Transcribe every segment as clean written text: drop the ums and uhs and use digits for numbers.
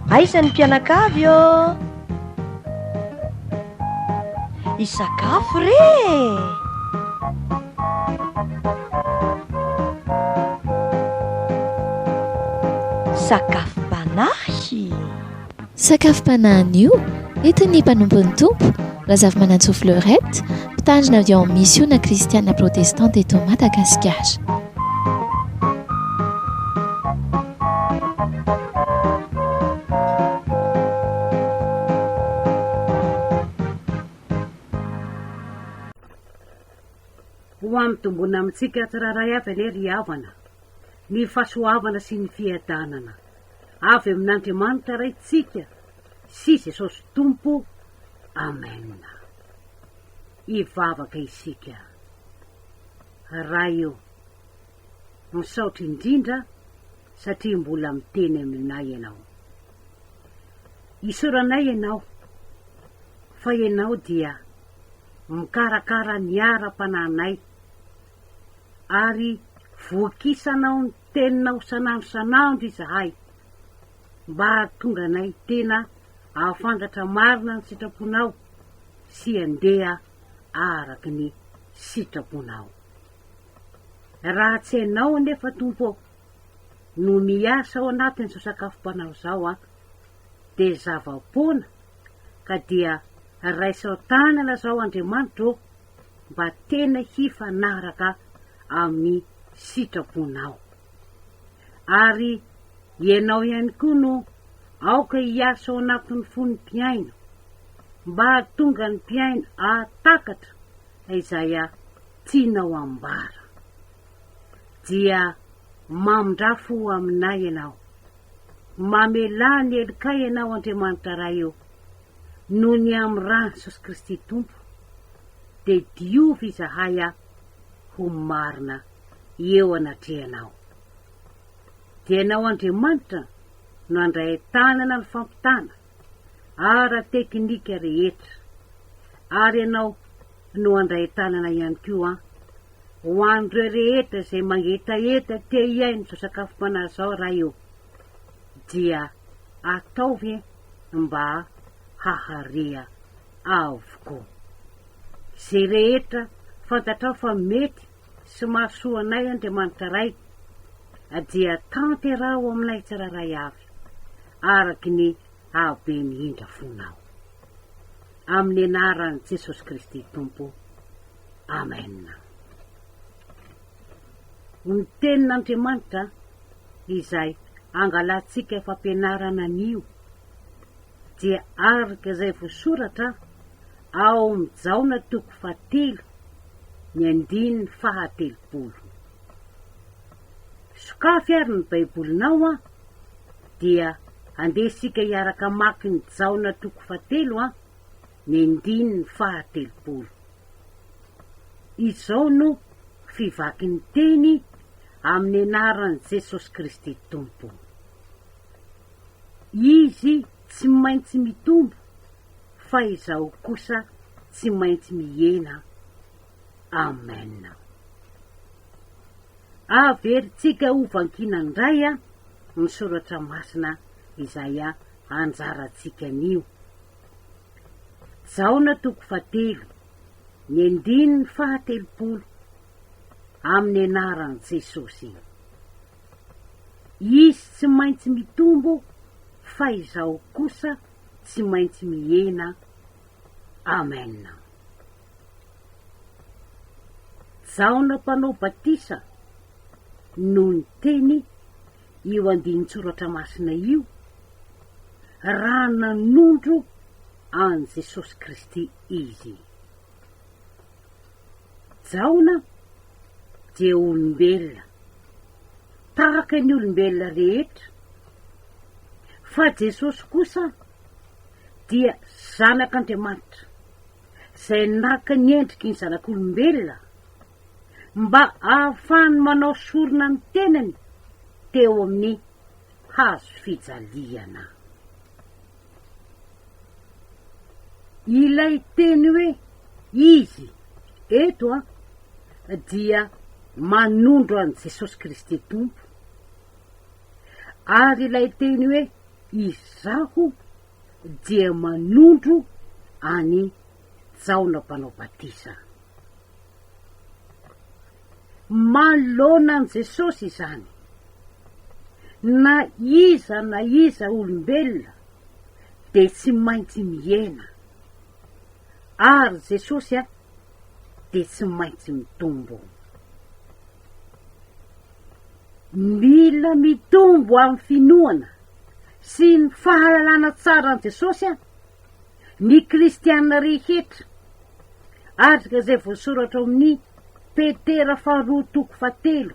Aiza ny mpianakavy ô? Isakafo re! Sakafom-panahy! Sakafom-panahiny io entin'ny mpanompon'ny Tompo, RAZAFIMANANTSOA Fleurette, mpitandrina avy ao amin'ny missiona kristiana protestante eto Madagasikara. Ho amitombona amintsika tsiraray avy ane ry havana, ny fahasoavana sy ny fiadanana avy amin'Andriamanitra raitsika sy Jesosy Tompo. Amen. Ivavaka isika. Raha io misaotra indrindra satria mbola miteny aminay ianao. Isoranay ianao fa ianao dia mikarakara ny ara-pananay ary voakisanao ny teninao sanandro izahay mba hahatonga anay tena ahafantatra marina ny sitraponao sy andeha araky ny sitraponao. Raha tsy hainao anefa Tompo no miasa ao anatin'izao sakafom-panahy zao de zava-pona ka dia raisao tanana zao Andriamanitra mba tena hifanaraka amin'ny sitraponao. Ary ianao ihany koa no aoka hiasa ao anatin'ny fon'ny mpiaino mba hahatonga ny mpiaino ahatakatra izay tianao ambara. Dia mamindrafo aminay ianao, mamela ny elikay ianao Andriamanitra raha io noho ny amin'ny rano Jesosy Kristy Tompo, de diovy izahay ho marina eo anatrehanao. Dia ianao Andriamanitra no andray tanana ny fampitana ara teknika rehetra, ary ianao no andray tanana ihany koa ho an'ireo rehetra izay mangetaheta te hiaino zao sakafom-panahy zao raha io, dia ataovy mba haharea avokoa. Zay rehetra fantatrao fa mety sy mahasoa anay Andriamanitra ray, dia tanterao aminay tsiraray avy araky ny habeny indra fonao. Amin'ny anaran'i Jesosy Kristy Tompo. Amen. Ny tenin'Andriamanitra izay angalatsika fampianarana an'io dia araka izay voasoratra ao amin'ny Jaona 4:13. Sokafy ary ny baibolinao dia andesika hiaraka maki ny Jaona 4:13. Izao no fivaky ny teny amin'ny anaran'i Jesosy Kristy Tompo. Izy tsy maintsy mitombo fa izaho kosa tsy maintsy mihena. Amen. Averintsika ovankinandray ny soratra masina izay anjarantsika an'io. Jaona 4:13 amin'ny anaran'i Jesosy. Izy tsy maintsy mitombo fa izaho kosa tsy maintsy mihena. Amen. Jaona mpanao batisa no ny teny io andinin-tsoratra masina io raha nanondro an Jesosy Kristy izy. Jaona dia olombelona tahaka ny olombelona rehetra, fa Jesosy kosa dia zanak'Andriamanitra izay naka ny endriky ny zanak'olombelona mba ahafahany manao sorona ny tenany teo amin'ny hazo fijaliana. Ilay teny hoe izy eto dia manondro an Jesosy Kristy Tompo, ary ilay teny hoe izaho dia manondro any Jaona mpanao batisa. Manolona an' Jesosy izany, na iza olombelona de tsy maintsy mihena, ary Jesosy de tsy maintsy mitombo. Mila mitombo amin'ny finoana sy ny fahalalana tsara an' Jesosy ny kristianina rehetra, araka zay voasoratra amin'ny Petera 2:7,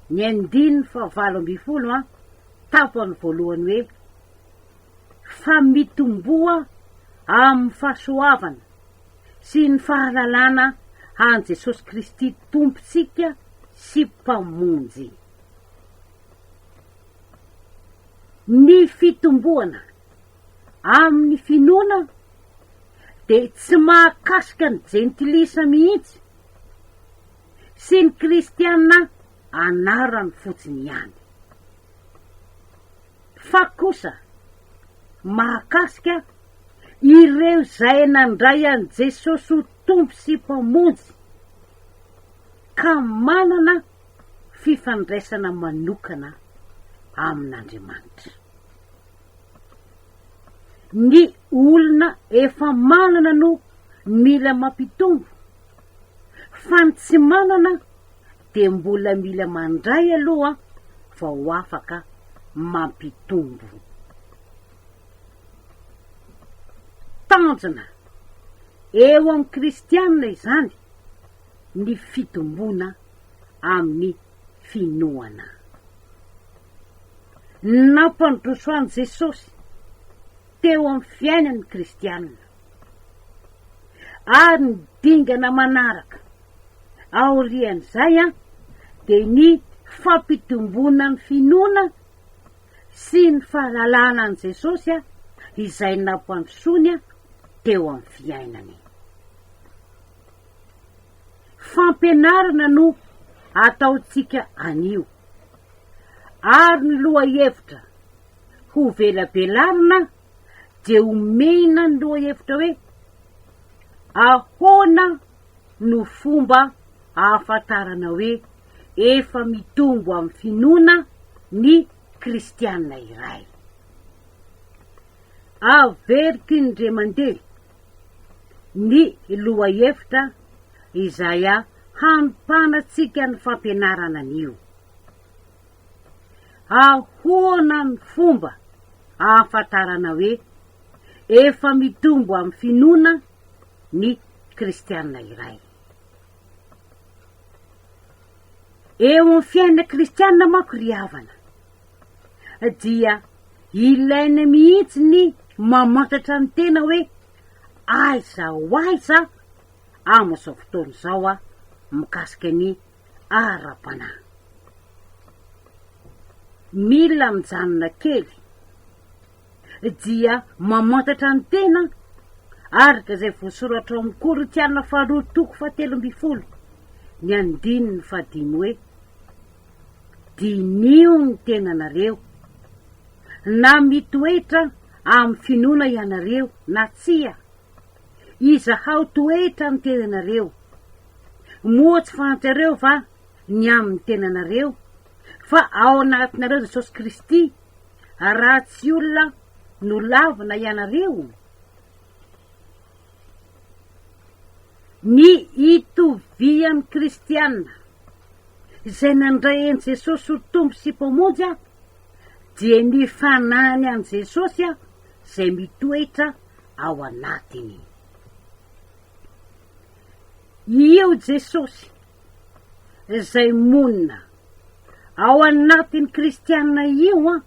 ny 9:7 tapany voalohany hoe: fa mitomboa amin'ny fahasoavana sy ny fahalalana an' Jesosy Kristy Tompontsika sy mpamonjy. Ny fitomboana amin'ny finoana de tsy mahakasika ny jentilisa mihitsy sy ny kristianina anarany fotsiny ihany, fa kosa mahakasika ireo zay nandray an' Jesosy ho tompo sy mpamonjy ka manana fifandraisana manokana amin'Andriamanitra. Ny olona efa manana no mila mampitombo, fa ny tsy manana de mbola mila mandray aloha vao afaka mampitombo. Tanjona eo amin'ny kristianina izany ny fitombona amin'ny finoana. Nampandroso an' Jesosy teo amin'ny fiainan'ny kristianina, ary ny dingana manaraka aorian'izay de ny fampitombona ny finoana sy ny fahalalana an' Jesosy izay nampandrosony teo amin'ny fiainany. Fampianarana no ataotsika anio, ary ny lohahevitra ho velabelarina de omena ny lohahevitra hoe: ahoana no fomba ahafantarana hoe efa mitombo amin'ny finoana ny kristianina iray. Averiky indray mandeha ny lohahevitra izay hampanatsika ny fampianarana anio. Ahoana ny fomba ahafantarana hoe efa mitombo amin'ny finoana ny kristianina iray. Eo amin'ny fiaina kristianina manko ry havana, dia ilaina mihitsy ny mamantatra ny tena hoe aiza ho aiza amin'izao fotoana izao mikasika ny ara-panahy. Mila mijanona kely dia mamantatra ny tena araka zay voasoratra amin'ny Korintiana 2:7, ny 9:5 hoe: dinio ny tenanareo, na mitoetra amin'ny finoana ianareo na tsia, izaho toetra ny tenanareo, moa tsy fantareo va ny amin'ny tenanareo fa ao anatinareo Jesosy Kristy, raha tsy olona no lavina ianareo. Ny itovian'ny kristianina izay nandray an' Jesosy ho tompo sy mpamonjy dia ny fanany an' Jesosy zay mitoetra ao anatiny. Io Jesosy zay monina ao anatin'ny kristianina io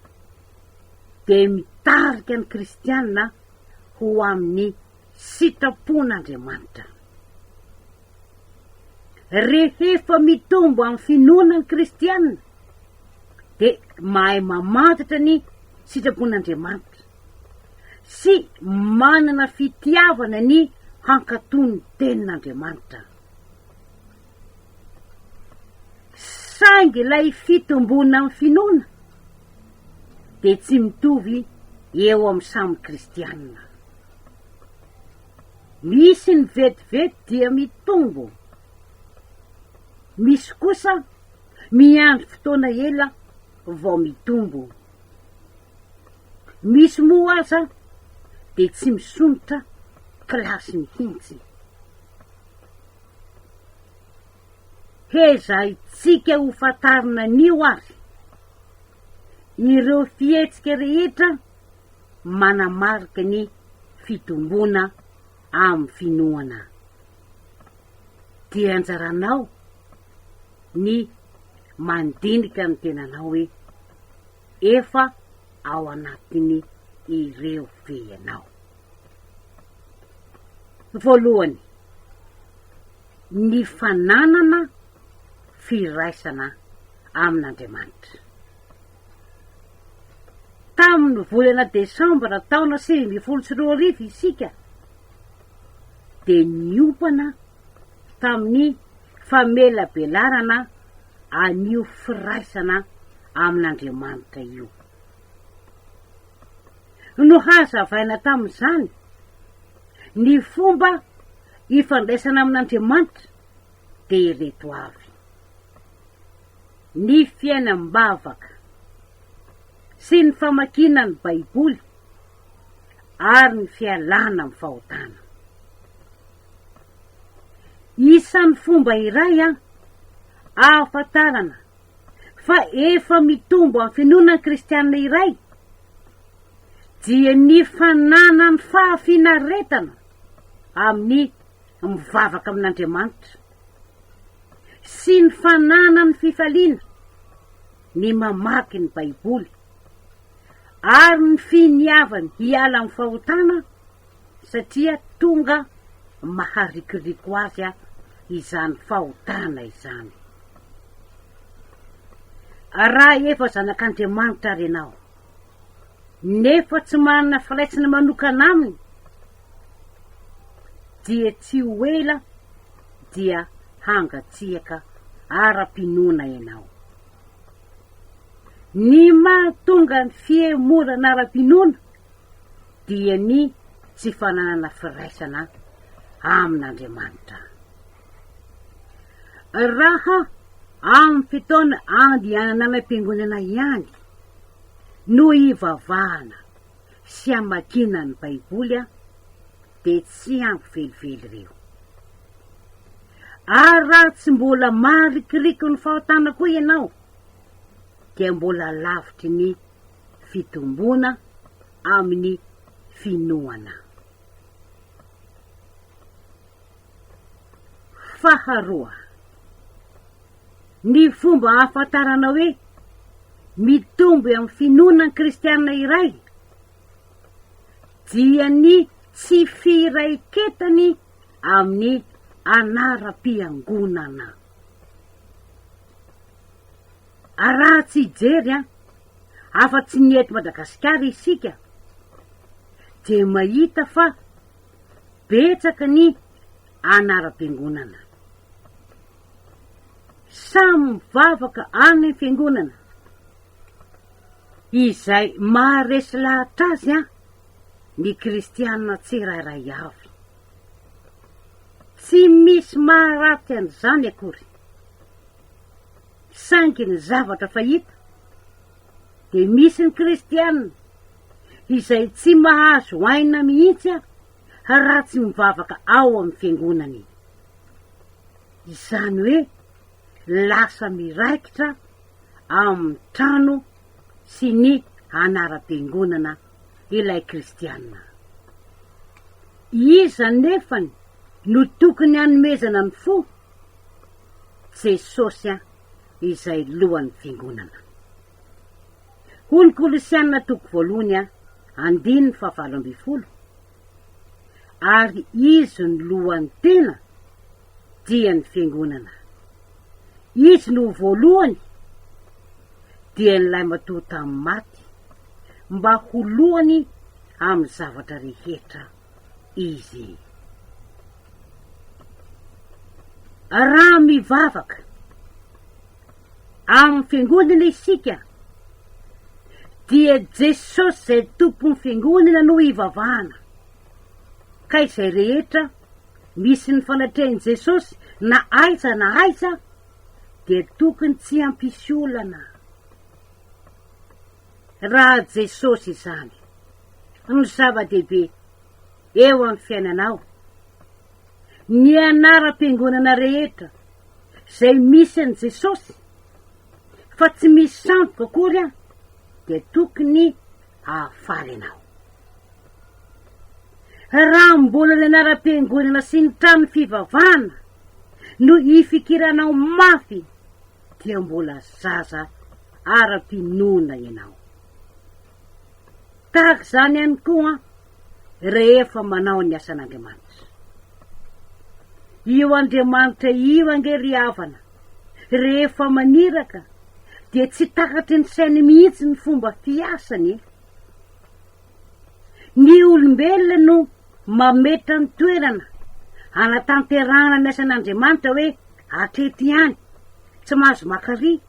de mitarika ny kristianina ho amin'ny sitrapon'Andriamanitra. Rehefa mitombo amin'ny finoana ny kristianina de mahay mamantatra ny sitrapon'Andriamanitra sy manana fitiavana ny hankatony tenin'Andriamanitra. Saingy ilay fitombona amin'ny finoana de tsy mitovy eo amin'ny samy kristianina. Misy ny vetivety dia mitombo, misy kosa miandry fotoana ela vao mitombo. Misy moa aza de tsy misonitra kilasy mihitsy. Hezay tsika ho fatarina nio ary, ireo fihetsika rehetra manamarika ny fitombona amin'ny finoana. Dia anjaranao ny mandinika ny tenanao hoe efa ao anatiny ireo feanao. Voalohany, ny fananana firaisana amin'Andriamanitra. Tamin'ny volana Desambra taona 2024 isika de niopana tamin'ny famelabelarana anio firaisana amin'Andriamanitra io. No hazavaina tamin'izany ny fomba ifandraisana amin'Andriamanitra de ireto avy: ny fiainam-bavaka sy ny famakiana ny Baiboly ary ny fialana amin'ny fahotana. Isan'ny fomba iray ahafantarana fa efa mitombo amin'ny finoana kristianina iray dia ny fananany fahafinaretana amin'ny mivavaka amin'Andriamanitra sy ny fananany fifaliana ny mamaky ny Baiboly ary ny finiavany hiala amin'ny fahotana satria tonga maharikiriko azy izany fahotana izany. Raha efa zanak'Andriamanitra renao nefa tsy manana filaitsana manokana aminy dia tsy ho ela dia hangatsiaka ara-pinoana ianao. Ny mahatonga ny fiemorana ara-pinoana dia ny tsy fananana firaisana amin'Andriamanitra. Raha amin'ny fotoana andianana am-piangonana ihany no ivavahana sy amakiana ny Baiboly de tsy ampy velively reo. Ary raha tsy mbola marikiriko ny fahotana koa ianao dia mbola lavitry ny fitombona amin'ny finoana. Faharoa, ny fomba ahafantarana hoe mitombo amin'ny finoana ny kristianina iray dia ny tsy firaiketany amin'ny anara-piangonana. Raha tsy jery afa-tsy ny eto Madagasikara isika dia mahita fa betsaka ny anara-piangonana. Samy mivavaka any fiangonana izay maharesy lahatra azy ny kristianina tsirairay avy. Tsy misy maharaty an'izany akory. Saingy ny zavatra fahita de misy ny kristianina izay tsy mahazo aina mihitsy raha tsy mivavaka ao amin'ny fiangonany. Izany hoe lasa miraikitra amin'ny trano sy ny anara-piangonana ilay kristianina. Iza nefany no tokony hanomezana ny fo? Jesosy izay lohan'ny fiangonana. Hoy ny Kolosianina 1:20, ary izy ny lohan'ny tena dia ny fiangonana. Izy no voalohany dia nylay matoa tamin'ny maty mba ho lohany amin'ny zavatra rehetra izy. Raha mivavaka amin'ny fiangonana isika dia Jesosy zay tompon'ny fiangonana no ivavahana. Ka izay rehetra misy ny fanatrehan'i Jesosy na aiza dia tokony tsy hampisy olana. Raha Jesosy izany ny zava-dehibe eo amin'ny fiainanao, ny anaram-piangonana rehetra zay misy an'i Jesosy fa tsy misy sandoka akory dia tokony ahafaly anao. Raha mbola ny anaram-piangonana sy ny trano fivavahana no ifikiranao mafy dia mbola zaza ara-pinoana ianao. Tahaka izany ihany koa rehefa manao ny asan'Andriamanitra. Io Andriamanitra io angery havana rehefa maniraka dia tsy takatry ny sainy mihitsy ny fomba fiasany. Ny olombelona no mametra ny toerana anatanterahana ny asan'Andriamanitra hoe atrety ihany, tsy mahazo makary,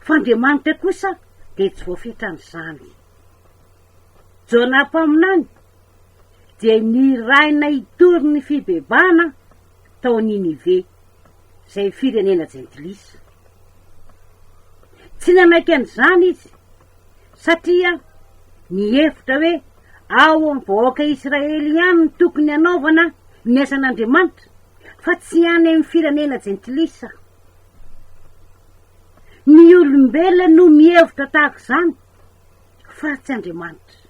fa Andriamanitra kosa dia tsy voafetran'izany. Jaona Mpanompon'ny dia niraina hitory ny fibebana tao Ninive, zay firenena jentilisa. Tsy nanaiky an'izany izy, satria nihevitra hoe ao amin'ny vahoaka Israely ihany ny tokony hanaovana ny asan'Andriamanitra, fa tsy any amin'ny firenena jentilisa. Ny olombelona no mihevitra tahaka izany, fa tsy Andriamanitra.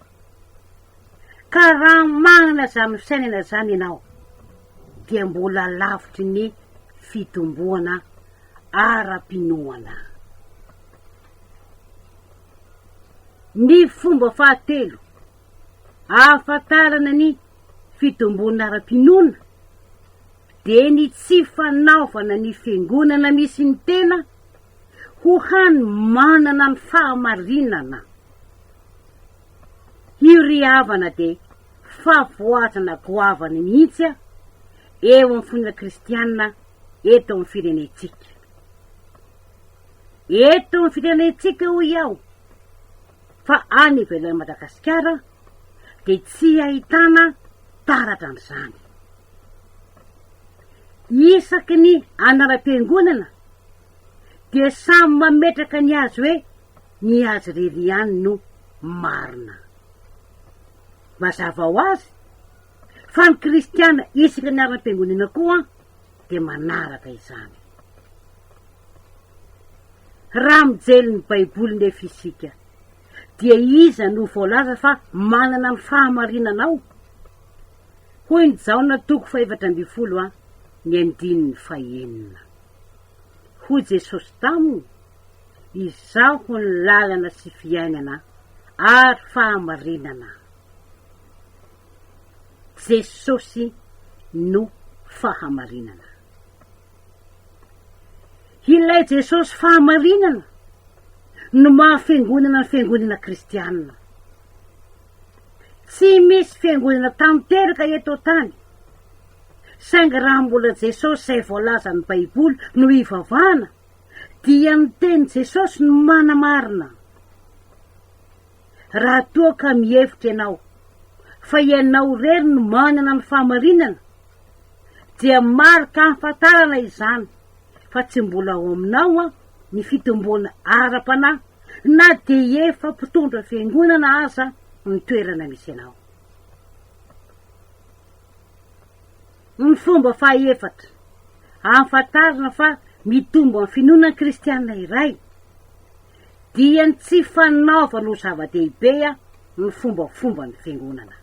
Ka raha manana izany fisainana izany ianao, dia mbola lavitry ny fitomboana ara-pinoana. Ny fomba fahatelo ahafantarana ny fitomboana ara-pinoana dia ny tsy fanaovana ny fiangonana misy ny tena ho hany manana ny fahamarinana. Io ry havana dia favoazana goavana mihitsy eo amin'ny fonina kristianina eto amin'ny firenentsika. Eto amin'ny firenentsika hoy aho, fa any ivelany Madagasikara dia tsy ahitana taratra an'izany. Isaky ny anaram-piangonana dia samy mametraka ny azy hoe ny azy rery ihany no marina. Mazava ho azy fa ny kristiana isaky ny anaram-piangonana koa dia manaraka izany. Raha mijery ny Baiboly nefa isika, dia iza no voalaza fa manana ny fahamarinanao? Hoy ny Jaona 4:12 ny 9:5. Hoy Jesosy taminy, izaho ny lalana sy fiainana ary fahamarinana. Jesosy no fahamarinana. Ilay Jesosy fahamarinana no mahafiangonana ny fiangonana kristianina. Tsy misy fiangonana tanteraka eto tany, saingy raha mbola Jesosy zay voalaza ny Baiboly no ivavahana, dia ny teny Jesosy no manamarina. Raha toa ka mihevitra ianao fa ianao rery no manana ny fahamarinana, dia marika hafantarana izany fa tsy mbola ao aminao ny fitomboana ara-panahy na dia efa mpitondra fiangonana aza ny toerana misy ianao. Ny fomba fahaefatra hafantarana fa mitombo amin'ny finoana kristianina iray dia ny tsy fanaovana ho zava-dehibe ny fombafomba ny fiangonana.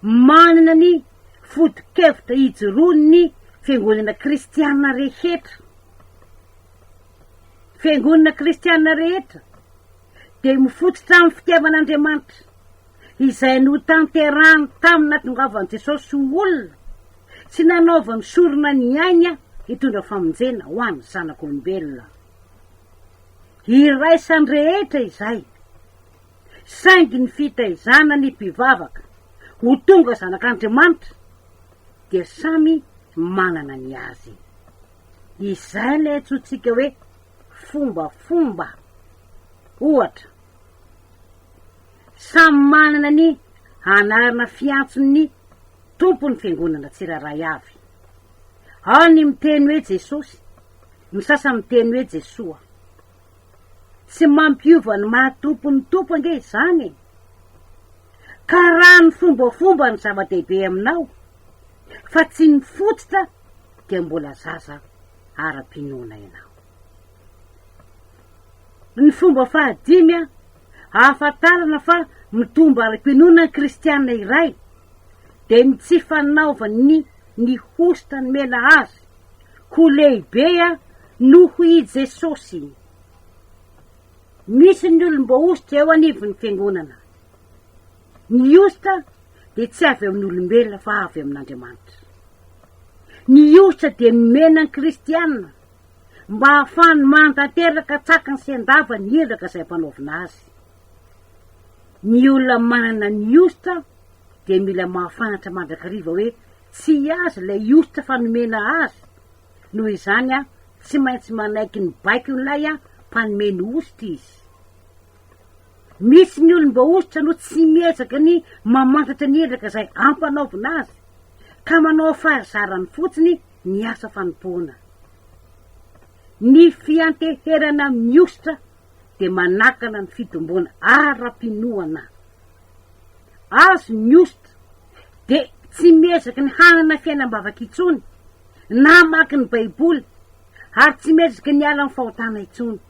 Manana ny foto-kevitra hijoroany ny fiangonana kristianina rehetra. Fiangonana kristianina rehetra dia mifototra amin'ny fitiavan'Andriamanitra izay no tanterahany tamin'ny nahatongavan'i Jesosy olona sy nanaovany sorona ny aina hitondra famonjena ho an'ny zanak'olombelona. Iraisany rehetra izay, saingy ny fitaizana ny mpivavaka ho tonga zanak'Andriamanitra dia samy manana ny azy. Izay ilay antsointsika hoe fombafomba. Ohatra, samy manana ny anarana fiantson'ny tompony fiangonana tsiraray avy. Ao ny miteny hoe Jesosy, ny sasa miteny hoe Jesoa. Tsy mampiova ny mahatompony tompo ange izany. Ka raha ny fombafomba ny zava-dehibe aminao, fa tsy ny fototra dia mbola zaza ara-pinoana ianao. Ny fomba fahadimy ahafantarana fa mitombo ara-pinoana ny kristianina iray dia ny tsy fanaovany ny hosta ny mena azy ho lehibe noho i Jesosy. Misy ny olom-boositra eo anivon'ny fiangonana. Ny ositra dia tsy avy amin'ny olombelona fa avy amin'Andriamanitra. Ny ositra dia mimena ny kristianina mba ahafahany mantanteraka tsakany sy andava ny iraka izay mpanaovina azy. Ny olona manana ny ositra dia mila mahafantatra mandrakariva hoe tsy azy ilay ositra fa nomena azy. Noho izany tsy maintsy manaiky ny baikon'ilay mpanomeny ositra izy. Misy ny olom-boositra no tsy miezaka ny mamantatra ny iraka izay ampanaovina azy, ka manao fahazarany fotsiny ny asa fanompoana. Ny fianteherana amin'ny ositra dia manakana ny fitomboana ara-pinoana. Azo ny ositra dia tsy miezaka ny hanana fiainam-bavaka intsony, na maka ny baiboly, ary tsy miezaka ny ala ny fahotana intsony.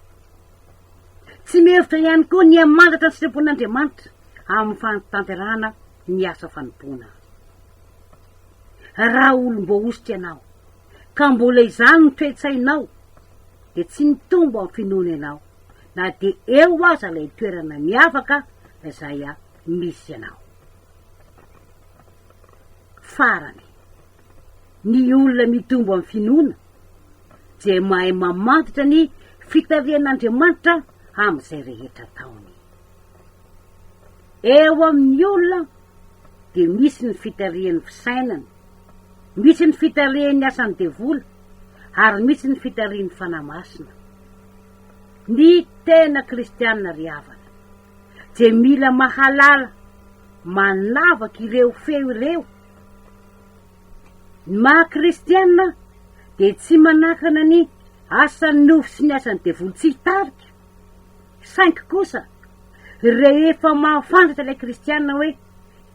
Tsy mihevitra ihany koa ny amantatra ny sitrapon'Andriamanitra amin'ny fanatanterahana ny asa fanompoana. Raha olom-boositra ianao, ka mbola izany ny toe-tsainao, dia tsy mitombo amin'ny finoana ianao, na dia eo aza ilay toerana miavaka izay misy ianao. Farany, ny olona mitombo amin'ny finoana dia mahay mamantatra ny fitarian'Andriamanitra amin'izay rehetra taony. Eo amin'ny olona dia misy ny fitarian'ny fisainany, misy ny fitarian'ny asany devola, ary misy ny fitarian'ny fanamasina. Ny tena kristianina ry havana dia mila mahalala manavaka ireo feo ireo. Ny maha-kristianina dia tsy manakana ny asan'ny nofo sy ny asan'ny devoly tsy hitarika. Saingy kosa, rehefa mahafantatra ilay kristianina hoe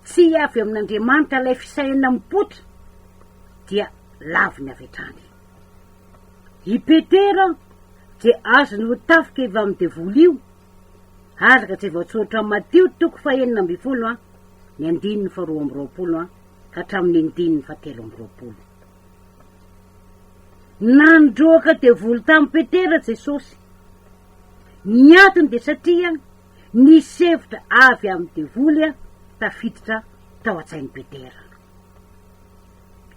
tsy avy amin'Andriamanitra ilay fisainana mipotra, dia laviny avy hatrany. I Petera dia azo ny tafika evy amin'ny devoly io, araka tsy voatsoratra Matio 9:12 ny 2:20 ka hatramin'ny 2:7. Nandroaka devoly tamin'ny Petera Jesosy. Ny antony dia satria ny sevitra avy amin'ny devoly tafiditra tao an-tsain'i Petera.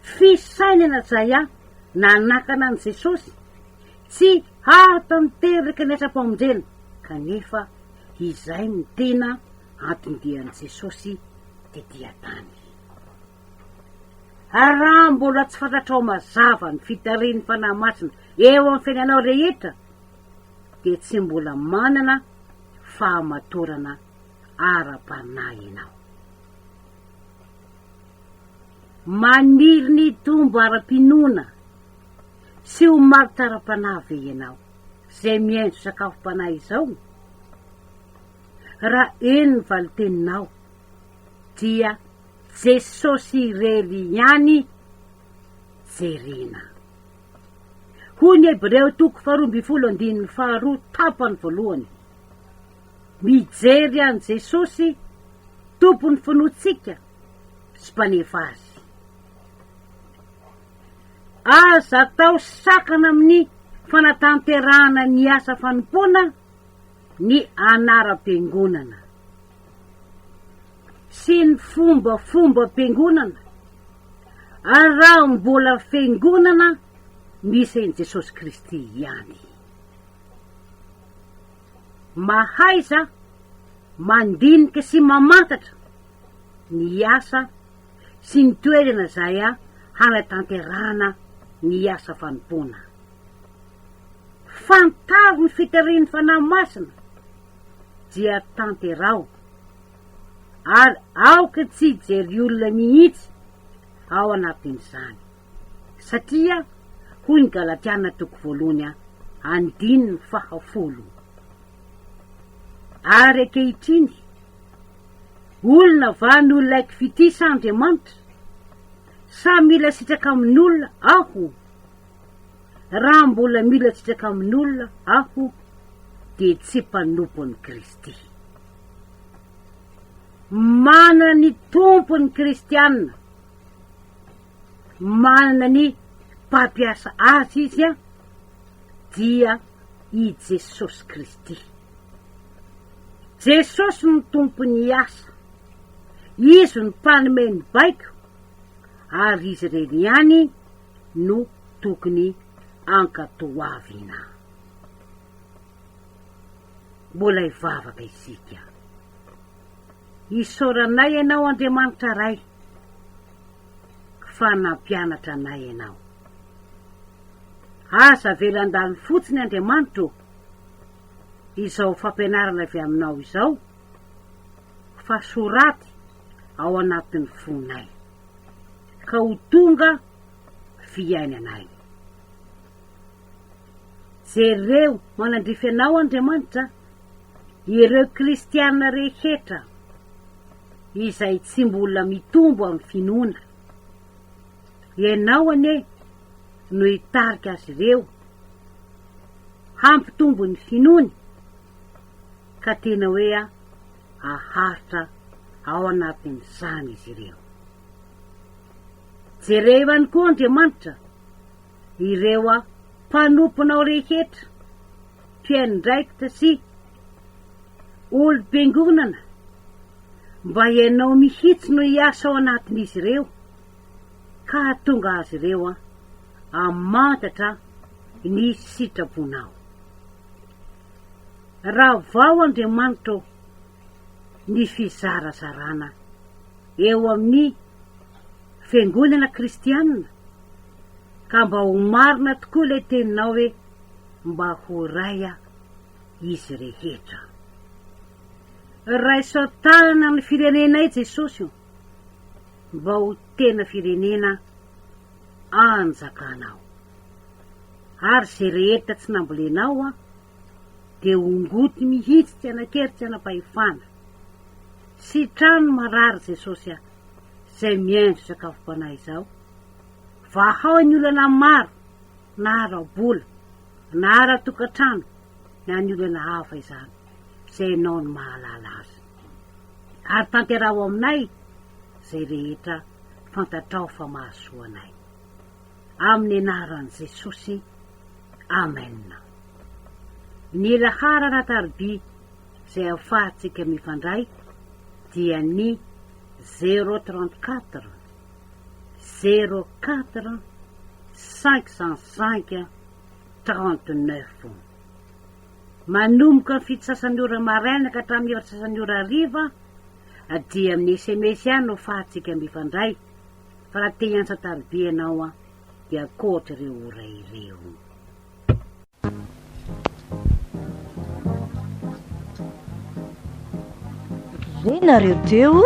Fisainana izay nanakana an' Jesosy tsy hatanteraka ny asa-pamonjena, kanefa izay ny tena antondian'i Jesosy tetỳ tany. Raha mbola tsy fantatrao mazava ny fitarian'ny fanahy masina eo amin'ny fiainanao rehetra, dia tsy mbola manana fahamatorana ara-panahy ianao. Maniry ny tombo ara-pinoana sy ho maritra ara-panahy ve ianao, izay miendro sakafom-panahy izao? Raha eny ny valiteninao dia Jesosy irery ihany jerena. Hoy ny Hebreo 12:2 tapany voalohany. Mijery an' Jesosy, tompony finoantsika sy mpanefa azy. Aza atao sakana amin'ny fanatanterahana ny asa fanompoana ny anara-piangonana sy ny fomba-piangonana, ary raha mbola fiangonana misy an'i Jesosy Kristy ihany. Mahaiza mandinika sy mamantatra ny asa sy ny toerana izay hanatanterahana ny asa fanompoana. Fantaro ny fitarian'ny fanahy masina dia tanterao ary aoka tsy jery olona mihitsy ao anatin'izany satria hoy ny Galatiana toko 8:10. Ary ankehitriny olona va ny olona aiky fitisa Andriamanitra sa mila sitraka amin'olona aho? Raha mbola mila sitraka amin'olona aho dia tsy mpanompon'ny Kristy. Manana ny tompony kristianina, manana ny mpampiasa azy izy dia i Jesosy Kristy. Jesosy ny tompony asa, izy ny mpanome ny baiko, ary izy reny ihany no tokony ankatoavina. Mbola hivavaka isika. Isaoranay ianao Andriamanitra ray, fa nampianatra anay ianao. Aza velan-dany fotsiny Andriamanitra izao fampianarana avy aminao izao, fa soraty ao anatin'ny fonay, ka ho tonga fiainanay. Jereo manandrify anao Andriamanitra, ireo kristianina rehetra izay tsy mbola mitombo amin'ny finoana. Ianao ane no hitarika azy ireo hampitombo ny finoany, ka tena hoe aharitra ao anatin'izany izy ireo. Jereo ihany koa Andriamanitra ireo mpanomponao rehetra, mpiandraikitra sy olo-piangonana, mba ianao mihitsy no hiasa ao anatin'izy ireo, ka hatonga azy ireo amantatra ny sitraponao. Raha vao Andriamanitra ny fizarazarana eo amin'ny fiangonana kristianina, ka mba ho marina tokoa ilay teninao hoe mba ho ray izy rehetra. Raisao tanana ny firenenay Jesosy, mba ho tena firenena anjakanao. Ary zay rehetra tsy nambolenao dia ongoty mihitsy tsy anankeri tsy anapahefana. Sitrano marary Jesosy zay miendro sakafom-panahy izao. Vahao ny olana maro, na ara-bola, na ara-tokantrano, na ny olana hafa izany, zay ianao no mahalala azy. Ary tanterao aminay zay rehetra fantatrao fa mahasoa anay. Amin'ny anaran'i Jesosy, amen. Ny lahara ratarby zay ahafahantsika mifandray dia ny 034 04 505 39. Manomboka ny fito sasany ora maraina ka hatramin'ny efatra sasany ora hariva dia amin'ny SMS ihany no ahafahantsika mifandray. Fa raha te hiantsa tarby ianao dia koatra ireo ora ireo. Re nareo teo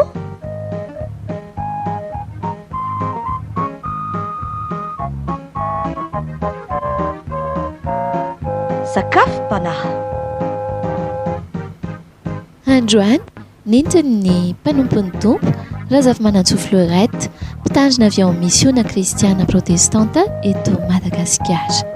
sakafom-panahy. Androany nentin'ny Mpanompon'ny Tompo RAZAFIMANANTSOA Fleurette, mpitandrina avy ao amin'ny missiona kristiana protestante eto Madagasikara.